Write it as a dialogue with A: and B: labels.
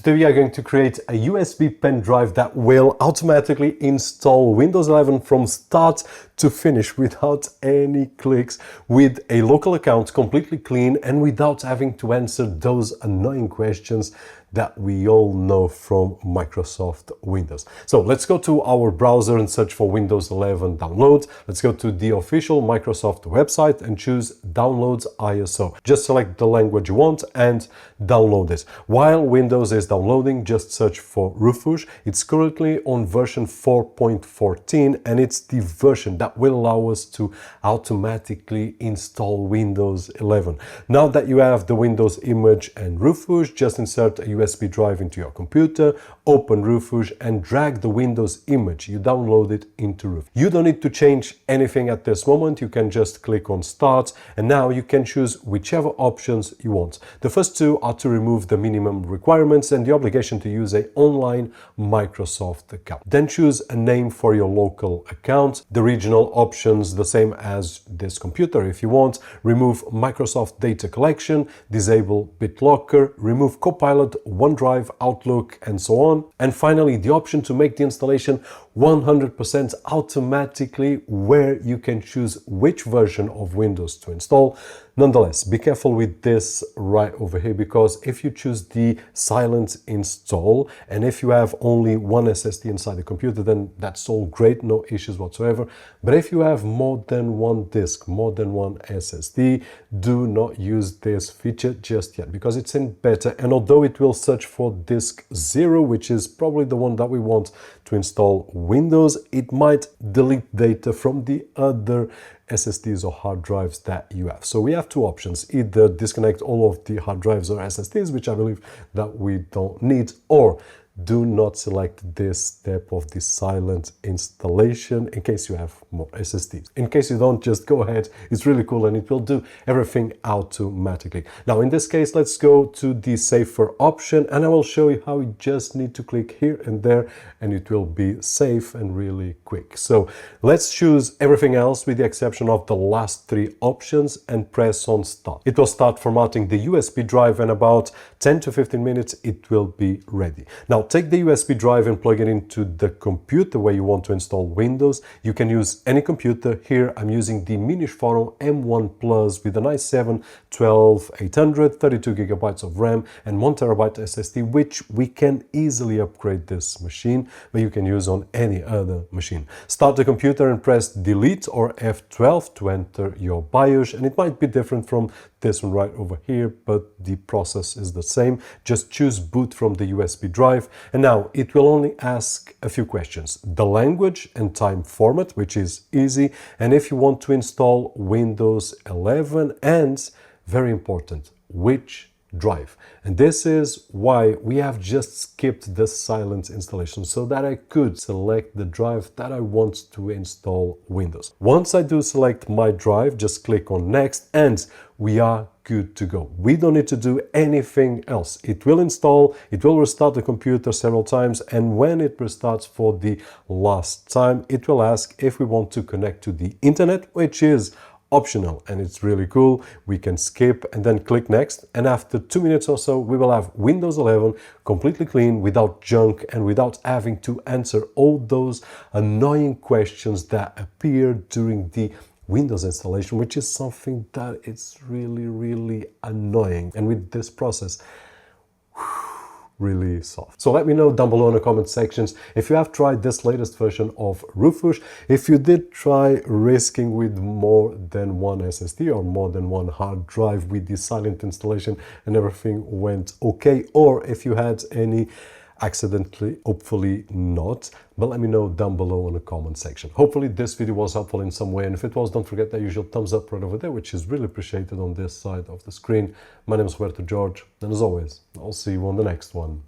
A: Today we are going to create a USB pen drive that will automatically install Windows 11 from start to finish without any clicks, with a local account completely clean and without having to answer those annoying questions that we all know from Microsoft Windows. So let's go to our browser and search for Windows 11 download. Let's go to the official Microsoft website and choose Downloads ISO. Just select the language you want and download it. While Windows is downloading, just search for Rufus. It's currently on version 4.14 and it's the version that will allow us to automatically install Windows 11. Now that you have the Windows image and Rufus, just insert a USB drive into your computer, open Rufus and drag the Windows image you downloaded into Rufus. You don't need to change anything at this moment. You can just click on Start and now you can choose whichever options you want. The first two are to remove the minimum requirements and the obligation to use an online Microsoft account. Then choose a name for your local account. The regional options the same as this computer if you want. Remove Microsoft Data Collection, disable BitLocker, remove Copilot, OneDrive, Outlook, and so on. And finally, the option to make the installation 100% automatically, where you can choose which version of Windows to install. Nonetheless, be careful with this right over here, because if you choose the silent install and if you have only one SSD inside the computer, then that's all great, no issues whatsoever. But if you have more than one disk, more than one SSD, do not use this feature just yet because it's in beta, and although it will search for disk 0, which is probably the one that we want to install Windows, it might delete data from the other SSDs or hard drives that you have. So we have two options: either disconnect all of the hard drives or SSDs, which I believe that we don't need, or do not select this step of the silent installation in case you have more SSDs. In case you don't, just go ahead. It's really cool and it will do everything automatically. Now in this case, let's go to the safer option and I will show you how you just need to click here and there and it will be safe and really quick. So let's choose everything else with the exception of the last three options and press on Start. It will start formatting the USB drive and about 10 to 15 minutes it will be ready. Now take the USB drive and plug it into the computer where you want to install Windows. You can use any computer. Here I'm using the Minish Forum M1 Plus with an i7 12800, 32 gigabytes of RAM and 1 terabyte SSD, which we can easily upgrade this machine, but you can use on any other machine. Start the computer and press Delete or F12 to enter your BIOS, and it might be different from this one right over here, but the process is the same. Just choose boot from the USB drive, and now it will only ask a few questions: the language and time format, which is easy, and if you want to install Windows 11, and very important, which drive. And this is why we have just skipped the silent installation, so that I could select the drive that I want to install Windows. Once I do select my drive, just click on Next and we are good to go. We don't need to do anything else. It will install, it will restart the computer several times, and when it restarts for the last time, it will ask if we want to connect to the internet, which is optional, and it's really cool. We can skip and then click Next, and after 2 minutes or so we will have Windows 11 completely clean, without junk and without having to answer all those annoying questions that appear during the Windows installation, which is something that is really annoying, and with this process really soft. So let me know down below in the comment sections if you have tried this latest version of Rufus, if you did try risking with more than one SSD or more than one hard drive with the silent installation and everything went okay, or if you had any accidentally. Hopefully not, but let me know down below in the comment section. Hopefully this video was helpful in some way, and if it was, don't forget that usual thumbs up right over there, which is really appreciated on this side of the screen. My name is Roberto, and as always, I'll see you on the next one.